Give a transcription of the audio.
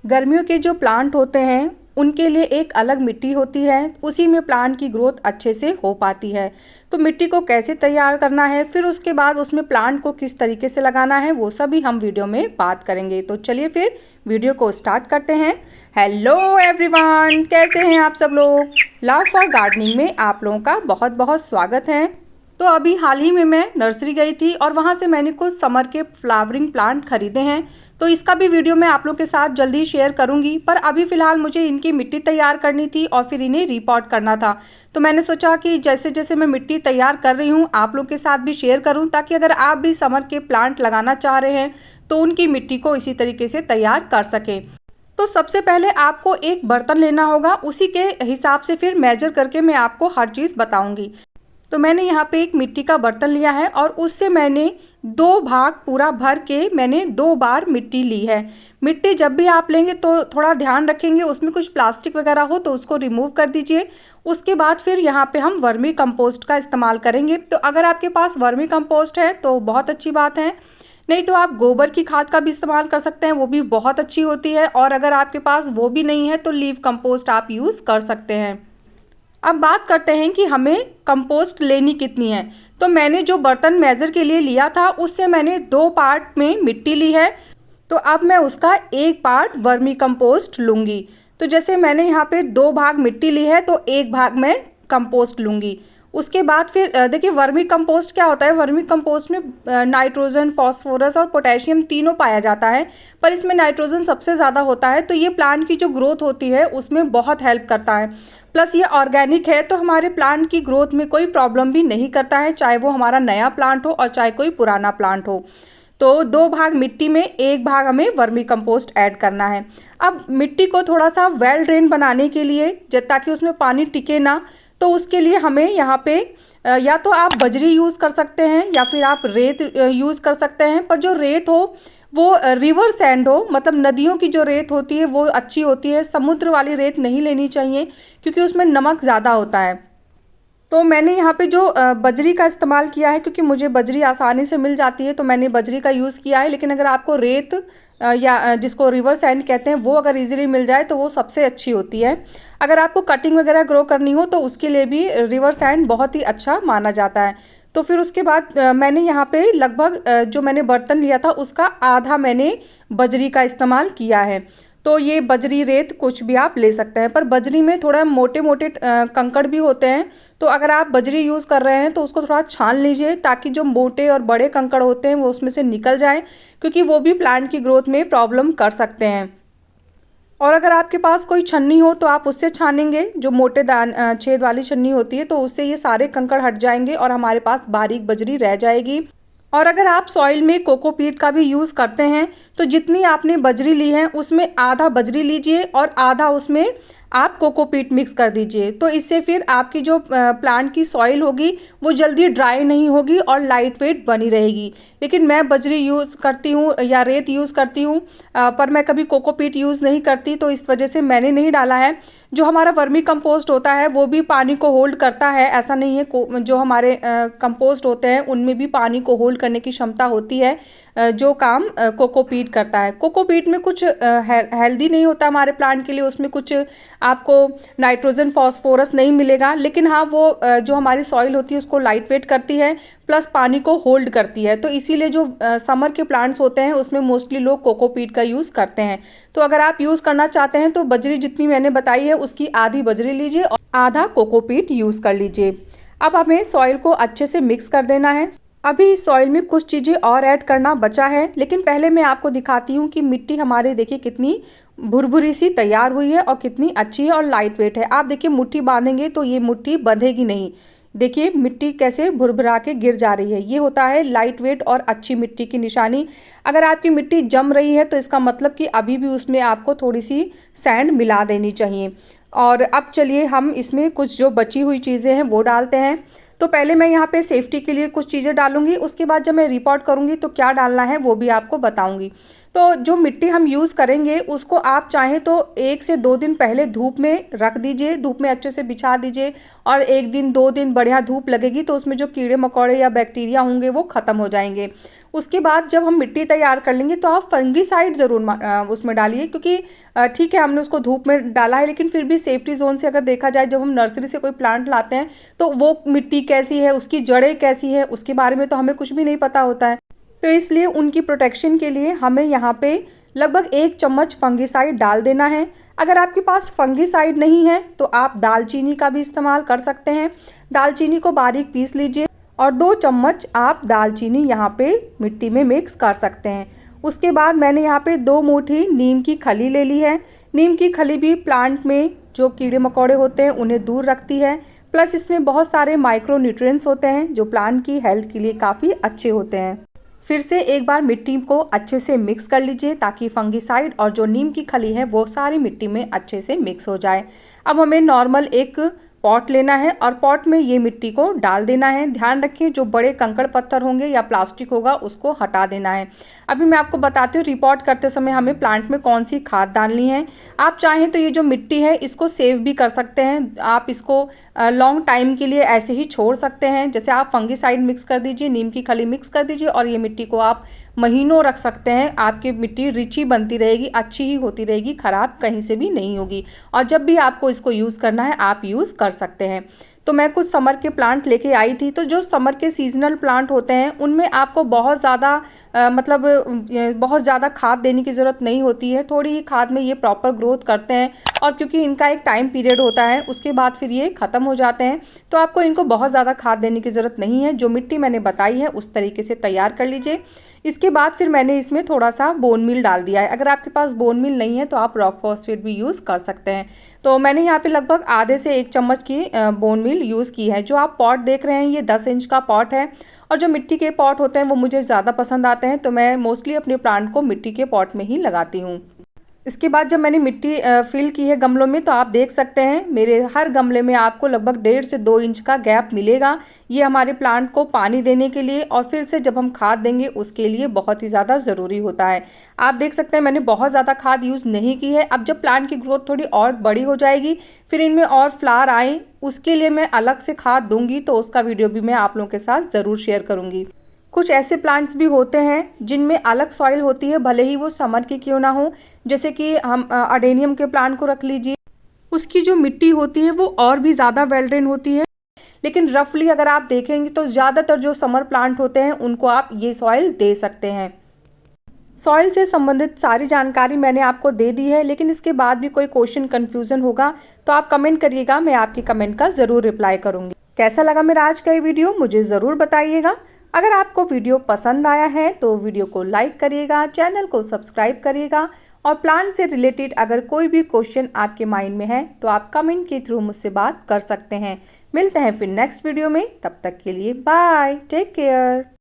गर्मियों के जो प्लांट होते हैं उनके लिए एक अलग मिट्टी होती है, उसी में प्लांट की ग्रोथ अच्छे से हो पाती है। तो मिट्टी को कैसे तैयार करना है, फिर उसके बाद उसमें प्लांट को किस तरीके से लगाना है, वो सभी हम वीडियो में बात करेंगे। तो चलिए फिर वीडियो को स्टार्ट करते हैं। हेलो एवरीवन, कैसे हैं आप सब लोग। लव फॉर गार्डनिंग में आप लोगों का बहुत बहुत स्वागत है। तो अभी हाल ही में मैं नर्सरी गई थी और वहाँ से मैंने कुछ समर के फ्लावरिंग प्लांट खरीदे हैं। तो इसका भी वीडियो मैं आप लोग के साथ जल्दी शेयर करूंगी, पर अभी फ़िलहाल मुझे इनकी मिट्टी तैयार करनी थी और फिर इन्हें रिपॉट करना था। तो मैंने सोचा कि जैसे जैसे मैं मिट्टी तैयार कर रही हूँ आप लोग के साथ भी शेयर करूँ, ताकि अगर आप भी समर के प्लांट लगाना चाह रहे हैं तो उनकी मिट्टी को इसी तरीके से तैयार कर सकें। तो सबसे पहले आपको एक बर्तन लेना होगा, उसी के हिसाब से फिर मेजर करके मैं आपको हर चीज़ बताऊँगी। तो मैंने यहाँ पे एक मिट्टी का बर्तन लिया है और उससे मैंने 2 भाग पूरा भर के मैंने 2 बार मिट्टी ली है। मिट्टी जब भी आप लेंगे तो थोड़ा ध्यान रखेंगे उसमें कुछ प्लास्टिक वगैरह हो तो उसको रिमूव कर दीजिए। उसके बाद फिर यहाँ पे हम वर्मी कंपोस्ट का इस्तेमाल करेंगे। तो अगर आपके पास वर्मी कंपोस्ट है तो बहुत अच्छी बात है, नहीं तो आप गोबर की खाद का भी इस्तेमाल कर सकते हैं, वो भी बहुत अच्छी होती है। और अगर आपके पास वो भी नहीं है तो लीव कंपोस्ट आप यूज़ कर सकते हैं। अब बात करते हैं कि हमें कंपोस्ट लेनी कितनी है। तो मैंने जो बर्तन मेज़र के लिए लिया था उससे मैंने 2 पार्ट में मिट्टी ली है। तो अब मैं उसका 1 पार्ट वर्मी कंपोस्ट लूँगी। तो जैसे मैंने यहाँ पे 2 भाग मिट्टी ली है तो 1 भाग मैं कंपोस्ट लूँगी। उसके बाद फिर देखिए वर्मी कंपोस्ट क्या होता है। वर्मी कंपोस्ट में नाइट्रोजन, फास्फोरस और पोटेशियम तीनों पाया जाता है, पर इसमें नाइट्रोजन सबसे ज़्यादा होता है। तो ये प्लांट की जो ग्रोथ होती है उसमें बहुत हेल्प करता है। प्लस ये ऑर्गेनिक है तो हमारे प्लांट की ग्रोथ में कोई प्रॉब्लम भी नहीं करता है, चाहे वो हमारा नया प्लांट हो और चाहे कोई पुराना प्लांट हो। तो 2 भाग मिट्टी में 1 भाग हमें वर्मी कंपोस्ट ऐड करना है। अब मिट्टी को थोड़ा सा वेल ड्रेन बनाने के लिए, ताकि उसमें पानी टिके ना, तो उसके लिए हमें यहाँ पे या तो आप बजरी यूज़ कर सकते हैं या फिर आप रेत यूज़ कर सकते हैं। पर जो रेत हो वो रिवर सैंड हो, मतलब नदियों की जो रेत होती है वो अच्छी होती है। समुद्र वाली रेत नहीं लेनी चाहिए क्योंकि उसमें नमक ज़्यादा होता है। तो मैंने यहाँ पे जो बजरी का इस्तेमाल किया है, क्योंकि मुझे बजरी आसानी से मिल जाती है तो मैंने बजरी का यूज़ किया है। लेकिन अगर आपको रेत या जिसको रिवर सैंड कहते हैं वो अगर इजीली मिल जाए तो वो सबसे अच्छी होती है। अगर आपको कटिंग वगैरह ग्रो करनी हो तो उसके लिए भी रिवर सैंड बहुत ही अच्छा माना जाता है। तो फिर उसके बाद मैंने यहाँ पे लगभग जो मैंने बर्तन लिया था उसका आधा मैंने बजरी का इस्तेमाल किया है। तो ये बजरी रेत कुछ भी आप ले सकते हैं, पर बजरी में थोड़ा मोटे मोटे कंकड़ भी होते हैं। तो अगर आप बजरी यूज़ कर रहे हैं तो उसको थोड़ा छान लीजिए, ताकि जो मोटे और बड़े कंकड़ होते हैं वो उसमें से निकल जाएं, क्योंकि वो भी प्लांट की ग्रोथ में प्रॉब्लम कर सकते हैं। और अगर आपके पास कोई छन्नी हो तो आप उससे छानेंगे, जो मोटे छेद वाली छन्नी होती है, तो उससे ये सारे कंकड़ हट जाएंगे और हमारे पास बारीक बजरी रह जाएगी। और अगर आप सॉइल में कोकोपीट का भी यूज़ करते हैं तो जितनी आपने बजरी ली है उसमें आधा बजरी लीजिए और आधा उसमें आप कोकोपीट मिक्स कर दीजिए। तो इससे फिर आपकी जो प्लांट की सॉइल होगी वो जल्दी ड्राई नहीं होगी और लाइट वेट बनी रहेगी। लेकिन मैं बजरी यूज़ करती हूँ या रेत यूज़ करती हूँ, पर मैं कभी कोकोपीट यूज़ नहीं करती, तो इस वजह से मैंने नहीं डाला है। जो हमारा वर्मी कंपोस्ट होता है वो भी पानी को होल्ड करता है, ऐसा नहीं है। जो हमारे कंपोस्ट होते हैं उनमें भी पानी को होल्ड करने की क्षमता होती है, जो काम कोकोपीट करता है। कोकोपीट में कुछ हेल्दी नहीं होता हमारे प्लांट के लिए, उसमें कुछ आपको नाइट्रोजन, फास्फोरस नहीं मिलेगा। लेकिन हाँ, वो जो हमारी सॉइल होती है उसको लाइट वेट करती है, प्लस पानी को होल्ड करती है। तो इसीलिए जो समर के प्लांट्स होते हैं उसमें मोस्टली लोग कोकोपीट का यूज़ करते हैं। तो अगर आप यूज़ करना चाहते हैं तो बजरी जितनी मैंने बताई है उसकी आधी बजरी लीजिए और आधा कोकोपीट यूज़ कर लीजिए। अब हमें सॉइल को अच्छे से मिक्स कर देना है। अभी इस सॉइल में कुछ चीज़ें और ऐड करना बचा है, लेकिन पहले मैं आपको दिखाती हूँ कि मिट्टी हमारे देखिए कितनी भुरभुरी सी तैयार हुई है और कितनी अच्छी है और लाइट वेट है। आप देखिए मुट्ठी बांधेंगे तो ये मुट्ठी बंधेगी नहीं। देखिए मिट्टी कैसे भुरभुरा के गिर जा रही है, ये होता है लाइट वेट और अच्छी मिट्टी की निशानी। अगर आपकी मिट्टी जम रही है तो इसका मतलब कि अभी भी उसमें आपको थोड़ी सी सैंड मिला देनी चाहिए। और अब चलिए हम इसमें कुछ जो बची हुई चीज़ें हैं वो डालते हैं। तो पहले मैं यहाँ पे सेफ्टी के लिए कुछ चीज़ें डालूंगी, उसके बाद जब मैं रिपोर्ट करूँगी तो क्या डालना है वो भी आपको बताऊँगी। तो जो मिट्टी हम यूज़ करेंगे उसको आप चाहें तो 1 से 2 दिन पहले धूप में रख दीजिए, धूप में अच्छे से बिछा दीजिए। और 1 दिन 2 दिन बढ़िया धूप लगेगी तो उसमें जो कीड़े मकोड़े या बैक्टीरिया होंगे वो ख़त्म हो जाएंगे। उसके बाद जब हम मिट्टी तैयार कर लेंगे तो आप फंगीसाइड ज़रूर उसमें डालिए, क्योंकि ठीक है हमने उसको धूप में डाला है, लेकिन फिर भी सेफ्टी जोन से अगर देखा जाए, जब हम नर्सरी से कोई प्लांट लाते हैं तो वो मिट्टी कैसी है, उसकी जड़ें कैसी है, उसके बारे में तो हमें कुछ भी नहीं पता होता है। तो इसलिए उनकी प्रोटेक्शन के लिए हमें यहाँ पे लगभग 1 चम्मच फंगीसाइड डाल देना है। अगर आपके पास फंगीसाइड नहीं है तो आप दालचीनी का भी इस्तेमाल कर सकते हैं। दालचीनी को बारीक पीस लीजिए और 2 चम्मच आप दालचीनी यहाँ पे मिट्टी में मिक्स कर सकते हैं। उसके बाद मैंने यहाँ पे 2 मुट्ठी नीम की खली ले ली है। नीम की खली भी प्लांट में जो कीड़े मकोड़े होते हैं उन्हें दूर रखती है, प्लस इसमें बहुत सारे माइक्रो न्यूट्रिएंट्स होते हैं जो प्लांट की हेल्थ के लिए काफ़ी अच्छे होते हैं। फिर से एक बार मिट्टी को अच्छे से मिक्स कर लीजिए ताकि फंगीसाइड और जो नीम की खली है वो सारी मिट्टी में अच्छे से मिक्स हो जाए। अब हमें नॉर्मल एक पॉट लेना है और पॉट में ये मिट्टी को डाल देना है। ध्यान रखिए जो बड़े कंकड़ पत्थर होंगे या प्लास्टिक होगा उसको हटा देना है। अभी मैं आपको बताती हूँ रिपोर्ट करते समय हमें प्लांट में कौन सी खाद डालनी है। आप चाहें तो ये जो मिट्टी है इसको सेव भी कर सकते हैं, आप इसको लॉन्ग टाइम के लिए ऐसे ही छोड़ सकते हैं। जैसे आप फंगीसाइड मिक्स कर दीजिए, नीम की खली मिक्स कर दीजिए और ये मिट्टी को आप महीनों रख सकते हैं। आपकी मिट्टी रिच ही बनती रहेगी, अच्छी ही होती रहेगी, ख़राब कहीं से भी नहीं होगी। और जब भी आपको इसको यूज़ करना है आप यूज़ कर सकते हैं। तो मैं कुछ समर के प्लांट लेके आई थी। तो जो समर के सीजनल प्लांट होते हैं उनमें आपको बहुत ज़्यादा बहुत ज़्यादा खाद देने की ज़रूरत नहीं होती है। थोड़ी ही खाद में ये प्रॉपर ग्रोथ करते हैं और क्योंकि इनका एक टाइम पीरियड होता है उसके बाद फिर ये ख़त्म हो जाते हैं, तो आपको इनको बहुत ज़्यादा खाद देने की ज़रूरत नहीं है। जो मिट्टी मैंने बताई है उस तरीके से तैयार कर लीजिए। इसके बाद फिर मैंने इसमें थोड़ा सा बोन मील डाल दिया है। अगर आपके पास बोन मील नहीं है तो आप रॉक फॉस्फेट भी यूज़ कर सकते हैं। तो मैंने यहाँ पे लगभग आधे से 1 चम्मच की बोन मील यूज़ की है। जो आप पॉट देख रहे हैं ये 10 इंच का पॉट है और जो मिट्टी के पॉट होते हैं वो मुझे ज़्यादा पसंद आते हैं, तो मैं मोस्टली अपने प्लांट को मिट्टी के पॉट में ही लगाती हूँ। इसके बाद जब मैंने मिट्टी फिल की है गमलों में तो आप देख सकते हैं मेरे हर गमले में आपको लगभग 1.5 से 2 इंच का गैप मिलेगा। ये हमारे प्लांट को पानी देने के लिए और फिर से जब हम खाद देंगे उसके लिए बहुत ही ज़्यादा ज़रूरी होता है। आप देख सकते हैं मैंने बहुत ज़्यादा खाद यूज़ नहीं की है। अब जब प्लांट की ग्रोथ थोड़ी और बड़ी हो जाएगी, फिर इनमें और फ्लावर आए, उसके लिए मैं अलग से खाद दूंगी, तो उसका वीडियो भी मैं आप लोगों के साथ ज़रूर शेयर करूँगी। कुछ ऐसे प्लांट्स भी होते हैं जिनमें अलग सॉइल होती है, भले ही वो समर की क्यों ना हो। जैसे कि हम अडेनियम के प्लांट को रख लीजिए, उसकी जो मिट्टी होती है वो और भी ज़्यादा वेल ड्रेन होती है। लेकिन रफली अगर आप देखेंगे तो ज़्यादातर जो समर प्लांट होते हैं उनको आप ये सॉइल दे सकते हैं। सॉइल से संबंधित सारी जानकारी मैंने आपको दे दी है, लेकिन इसके बाद भी कोई क्वेश्चन कन्फ्यूज़न होगा तो आप कमेंट करिएगा, मैं आपकी कमेंट का ज़रूर रिप्लाई करूँगी। कैसा लगा मेरा आज का ये वीडियो मुझे ज़रूर बताइएगा। अगर आपको वीडियो पसंद आया है तो वीडियो को लाइक करिएगा, चैनल को सब्सक्राइब करिएगा और प्लांट से रिलेटेड अगर कोई भी क्वेश्चन आपके माइंड में है तो आप कमेंट के थ्रू मुझसे बात कर सकते हैं। मिलते हैं फिर नेक्स्ट वीडियो में, तब तक के लिए बाय, टेक केयर।